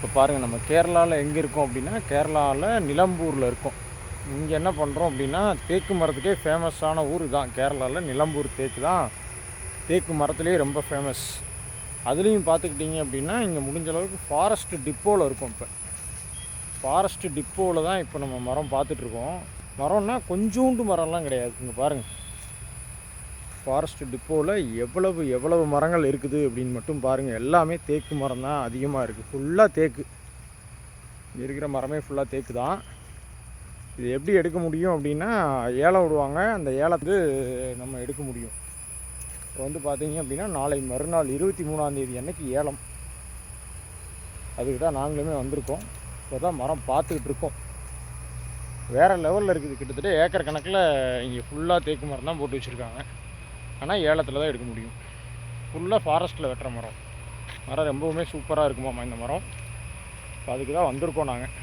இப்போ பாருங்கள், நம்ம கேரளாவில் எங்கே இருக்கோம் அப்படின்னா, கேரளாவில் நிலம்பூரில் இருக்கோம். இங்கே என்ன பண்ணுறோம் அப்படின்னா, தேக்கு மரத்துக்கே ஃபேமஸான ஊர் தான் கேரளாவில். நிலம்பூர் தேக்கு தான் தேக்கு மரத்துலேயே ரொம்ப ஃபேமஸ். அதுலேயும் பார்த்துக்கிட்டிங்க அப்படின்னா, இங்கே முடிஞ்ச அளவுக்கு ஃபாரஸ்ட் டிப்போவில் இருக்கும். இப்போ ஃபாரஸ்ட் டிப்போவில் தான் இப்போ நம்ம மரம் பார்த்துட்ருக்கோம். மரம்னா கொஞ்சோண்டு மரம்லாம் கிடையாது. இங்கே பாருங்கள், ஃபாரஸ்ட் டிப்போவில் எவ்வளவு மரங்கள் இருக்குது அப்படின்னு மட்டும் பாருங்கள். எல்லாமே தேக்கு மரம் தான் அதிகமாக இருக்குது. ஃபுல்லாக தேக்கு. இங்கே இருக்கிற மரமே ஃபுல்லாக தேக்கு தான். இது எப்படி எடுக்க முடியும் அப்படின்னா, ஏலம் விடுவாங்க. அந்த ஏலத்துக்கு நம்ம எடுக்க முடியும். இப்போ வந்து பார்த்தீங்க அப்படின்னா, நாளை மறுநாள் 23ஆம் தேதி அன்னைக்கு ஏலம். அதுக்கு தான் நாங்களுமே வந்திருக்கோம். இப்போ தான் மரம் பார்த்துக்கிட்டு இருக்கோம். வேறு லெவலில் இருக்குது. கிட்டத்தட்ட ஏக்கர் கணக்கில் இங்கே ஃபுல்லாக தேக்கு மரம் தான் போட்டு வச்சுருக்காங்க. ஆனால் ஏலத்தில் தான் எடுக்க முடியும். ஃபுல்லாக ஃபாரஸ்ட்டில் வெட்டுற மரம். மரம் ரொம்பவுமே சூப்பராக இருக்குமாம்மா இந்த மரம். இப்போ அதுக்கு தான் வந்திருக்கோம் நாங்கள்.